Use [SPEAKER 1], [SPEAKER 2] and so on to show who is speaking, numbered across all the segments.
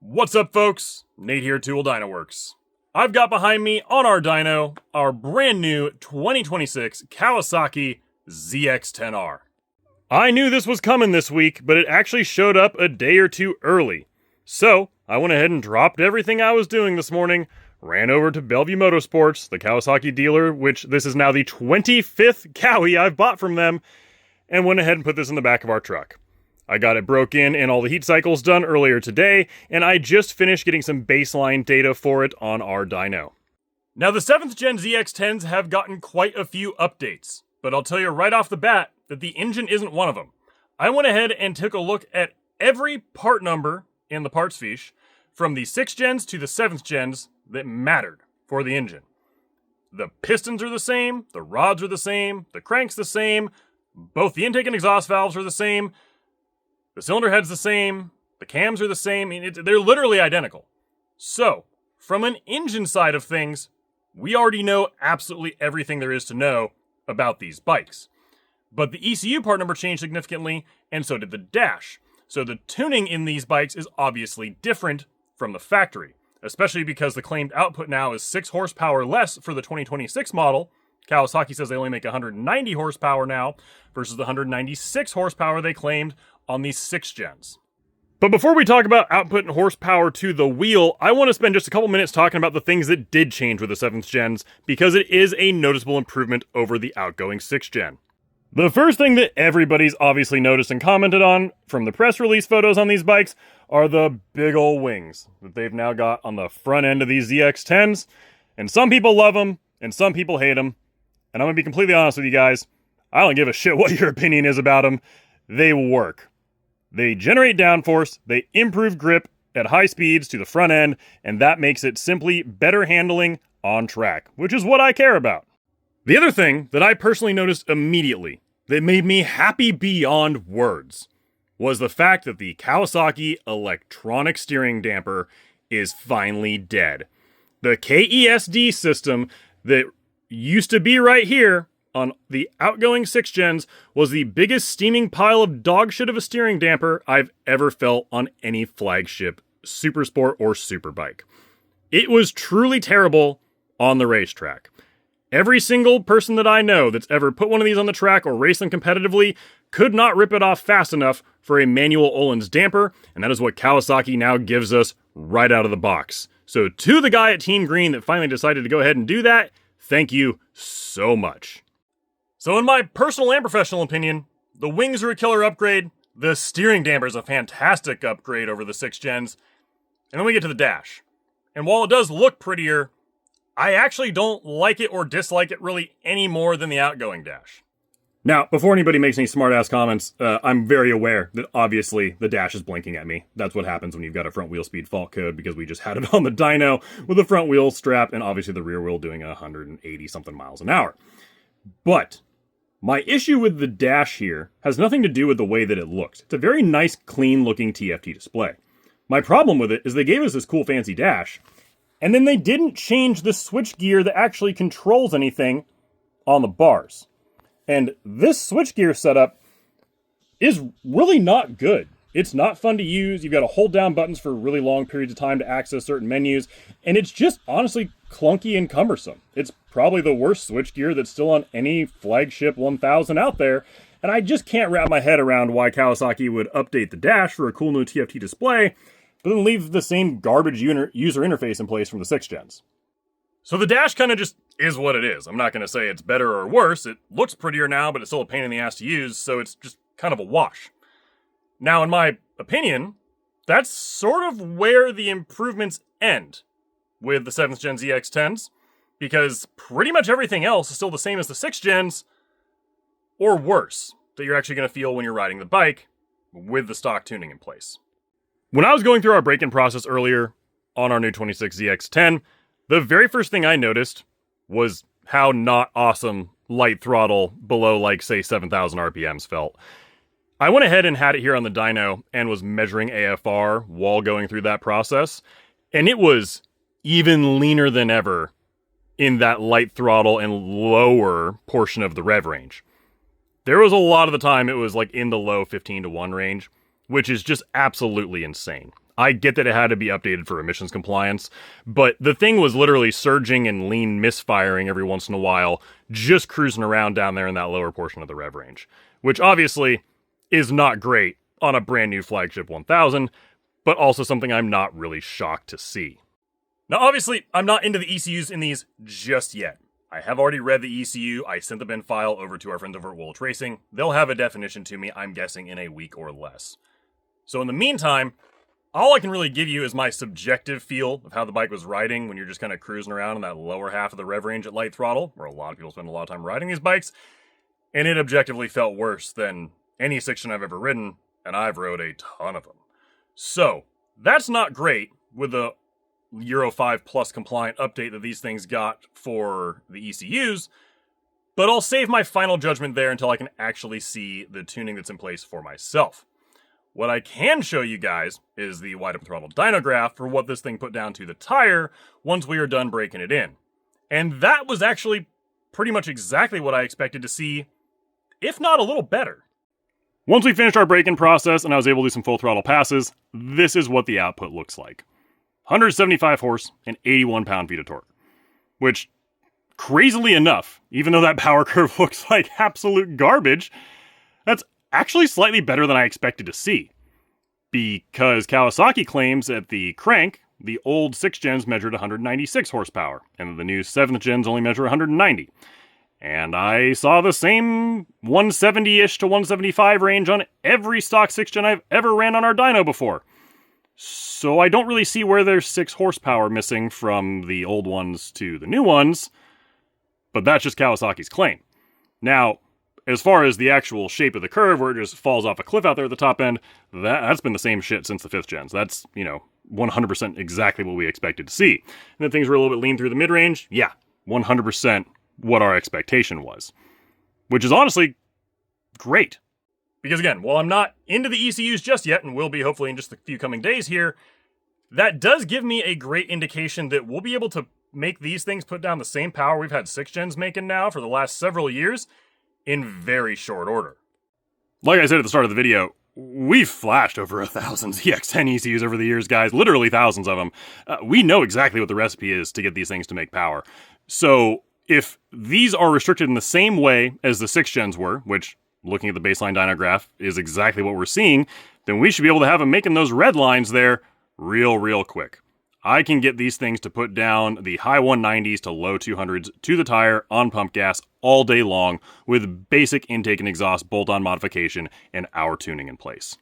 [SPEAKER 1] What's up, folks? Nate here, Tool Dyno Works. I've got behind me on our dyno our brand new 2026 Kawasaki ZX10R. I knew this was coming this week, but it actually showed up a day or two early. So I went ahead and dropped everything I was doing this morning, ran over to Bellevue Motorsports, the Kawasaki dealer, which this is now the 25th Kawi I've bought from them, and went ahead and put this in the back of our truck. I got it broke in and all the heat cycles done earlier today, and I just finished getting some baseline data for it on our dyno. Now, the 7th Gen ZX10s have gotten quite a few updates, but I'll tell you right off the bat that the engine isn't one of them. I went ahead and took a look at every part number in the parts fiche from the 6th gens to the 7th gens that mattered for the engine. The pistons are the same, the rods are the same, the crank's the same, both the intake and exhaust valves are the same, the cylinder head's the same, the cams are the same, they're literally identical. So, from an engine side of things, we already know absolutely everything there is to know about these bikes. But the ECU part number changed significantly, and so did the dash. So the tuning in these bikes is obviously different from the factory, especially because the claimed output now is 6 horsepower less for the 2026 model. Kawasaki says they only make 190 horsepower now, versus the 196 horsepower they claimed on these 6th gens. But before we talk about output and horsepower to the wheel, I want to spend just a couple minutes talking about the things that did change with the 7th gens, because it is a noticeable improvement over the outgoing 6th gen. The first thing that everybody's obviously noticed and commented on from the press release photos on these bikes are the big ol' wings that they've now got on the front end of these ZX10s. And some people love them, and some people hate them. And I'm going to be completely honest with you guys, I don't give a shit what your opinion is about them. They work. They generate downforce, they improve grip at high speeds to the front end, and that makes it simply better handling on track, which is what I care about. The other thing that I personally noticed immediately that made me happy beyond words was the fact that the Kawasaki electronic steering damper is finally dead. The KESD system that used to be right here on the outgoing 6th gens was the biggest steaming pile of dog shit of a steering damper I've ever felt on any flagship super sport or superbike. It was truly terrible on the racetrack. Every single person that I know that's ever put one of these on the track or raced them competitively could not rip it off fast enough for a manual Öhlins damper, and that is what Kawasaki now gives us right out of the box. So to the guy at Team Green that finally decided to go ahead and do that, thank you so much. So in my personal and professional opinion, the wings are a killer upgrade, the steering damper is a fantastic upgrade over the 6th gens, and then we get to the dash. And while it does look prettier, I actually don't like it or dislike it really any more than the outgoing dash. Now, before anybody makes any smart-ass comments, I'm very aware that obviously the dash is blinking at me. That's what happens when you've got a front wheel speed fault code, because we just had it on the dyno with the front wheel strapped and obviously the rear wheel doing 180-something miles an hour. But my issue with the dash here has nothing to do with the way that it looks. It's a very nice, clean-looking TFT display. My problem with it is they gave us this cool, fancy dash, and then they didn't change the switch gear that actually controls anything on the bars. And this switchgear setup is really not good. It's not fun to use. You've got to hold down buttons for really long periods of time to access certain menus. And it's just honestly clunky and cumbersome. It's probably the worst switchgear that's still on any flagship 1000 out there. And I just can't wrap my head around why Kawasaki would update the dash for a cool new TFT display, but then leave the same garbage user interface in place from the 6th gens. So the dash kind of just is what it is. I'm not going to say it's better or worse. It looks prettier now, but it's still a pain in the ass to use, so it's just kind of a wash. Now, in my opinion, that's sort of where the improvements end with the 7th Gen ZX10s, because pretty much everything else is still the same as the 6th gens, or worse, that you're actually going to feel when you're riding the bike with the stock tuning in place. When I was going through our break-in process earlier on our new 26 ZX10, the very first thing I noticed was how not awesome light throttle below, like, say, 7,000 RPMs felt. I went ahead and had it here on the dyno and was measuring AFR while going through that process, and it was even leaner than ever in that light throttle and lower portion of the rev range. There was a lot of the time it was like in the low 15 to 1 range, which is just absolutely insane. I get that it had to be updated for emissions compliance, but the thing was literally surging and lean misfiring every once in a while, just cruising around down there in that lower portion of the rev range, which obviously is not great on a brand new flagship 1000, but also something I'm not really shocked to see. Now, obviously, I'm not into the ECUs in these just yet. I have already read the ECU. I sent the bin file over to our friends over at Woolwich Racing. They'll have a definition to me, I'm guessing, in a week or less. So in the meantime, all I can really give you is my subjective feel of how the bike was riding when you're just kind of cruising around in that lower half of the rev range at light throttle, where a lot of people spend a lot of time riding these bikes, and it objectively felt worse than any 6th gen I've ever ridden, and I've rode a ton of them. So, that's not great with the Euro 5 Plus compliant update that these things got for the ECUs, but I'll save my final judgment there until I can actually see the tuning that's in place for myself. What I can show you guys is the wide open throttle dyno graph for what this thing put down to the tire once we are done breaking it in. And that was actually pretty much exactly what I expected to see, if not a little better. Once we finished our break-in process and I was able to do some full throttle passes, this is what the output looks like. 175 horse and 81 pound-feet of torque. Which, crazily enough, even though that power curve looks like absolute garbage, that's actually slightly better than I expected to see. Because Kawasaki claims that the crank, the old 6th gens measured 196 horsepower, and the new 7th gens only measure 190. And I saw the same 170-ish to 175 range on every stock 6th gen I've ever ran on our dyno before. So I don't really see where there's 6 horsepower missing from the old ones to the new ones, but that's just Kawasaki's claim. Now, as far as the actual shape of the curve, where it just falls off a cliff out there at the top end, that's been the same shit since the 5th gens. That's, 100% exactly what we expected to see. And then things were a little bit lean through the mid-range. Yeah, 100% what our expectation was. Which is honestly great. Because again, while I'm not into the ECUs just yet, and will be hopefully in just a few coming days here, that does give me a great indication that we'll be able to make these things put down the same power we've had 6th gens making now for the last several years in very short order. Like I said at the start of the video, we've flashed over 1,000 ZX10 ECUs over the years, guys. Literally thousands of them. We know exactly what the recipe is to get these things to make power. So if these are restricted in the same way as the 6th gens were, which, looking at the baseline dyno graph, is exactly what we're seeing, then we should be able to have them making those red lines there real quick. I can get these things to put down the high 190s to low 200s to the tire on pump gas all day long with basic intake and exhaust bolt-on modification and our tuning in place.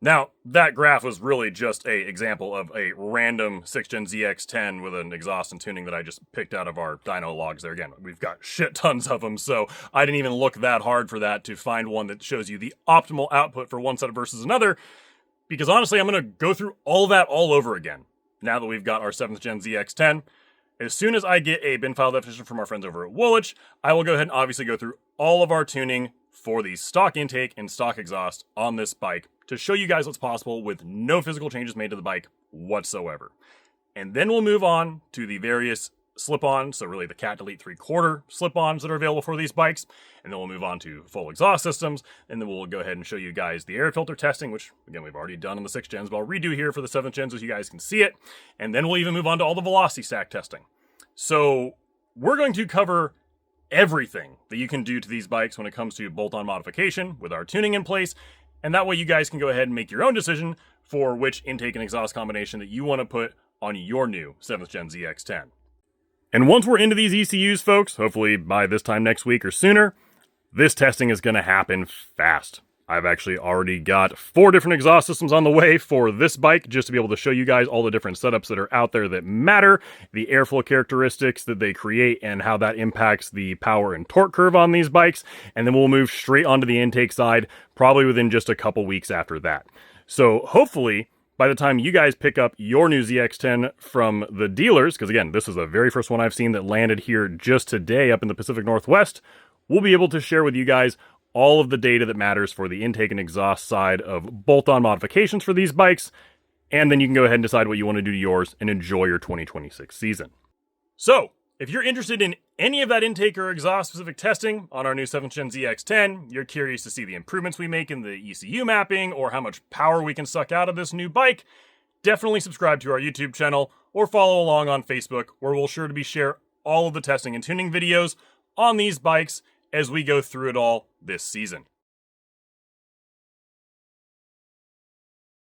[SPEAKER 1] Now, that graph was really just an example of a random 6th gen ZX10 with an exhaust and tuning that I just picked out of our dyno logs there. Again, we've got shit tons of them, so I didn't even look that hard for that to find one that shows you the optimal output for one setup versus another, because honestly, I'm going to go through all that all over again. Now that we've got our 7th gen ZX10, as soon as I get a bin file definition from our friends over at Woolwich, I will go ahead and obviously go through all of our tuning for the stock intake and stock exhaust on this bike to show you guys what's possible with no physical changes made to the bike whatsoever. And then we'll move on to the various slip-ons, so really the Cat Delete 3/4 slip-ons that are available for these bikes, and then we'll move on to full exhaust systems, and then we'll go ahead and show you guys the air filter testing, which again we've already done on the 6th gens, but I'll redo here for the 7th gens so you guys can see it, and then we'll even move on to all the velocity stack testing. So we're going to cover everything that you can do to these bikes when it comes to bolt-on modification with our tuning in place, and that way you guys can go ahead and make your own decision for which intake and exhaust combination that you want to put on your new 7th gen ZX10. And once we're into these ECUs, folks, hopefully by this time next week or sooner, this testing is going to happen fast. I've actually already got 4 different exhaust systems on the way for this bike, just to be able to show you guys all the different setups that are out there that matter, the airflow characteristics that they create, and how that impacts the power and torque curve on these bikes. And then we'll move straight onto the intake side, probably within just a couple weeks after that. So hopefully, by the time you guys pick up your new ZX10 from the dealers, because again, this is the very first one I've seen that landed here just today up in the Pacific Northwest, we'll be able to share with you guys all of the data that matters for the intake and exhaust side of bolt-on modifications for these bikes, and then you can go ahead and decide what you want to do to yours and enjoy your 2026 season. So, if you're interested in any of that intake or exhaust specific testing on our new 7th gen ZX10, you're curious to see the improvements we make in the ECU mapping or how much power we can suck out of this new bike, definitely subscribe to our YouTube channel or follow along on Facebook, where we'll sure to be share all of the testing and tuning videos on these bikes as we go through it all this season.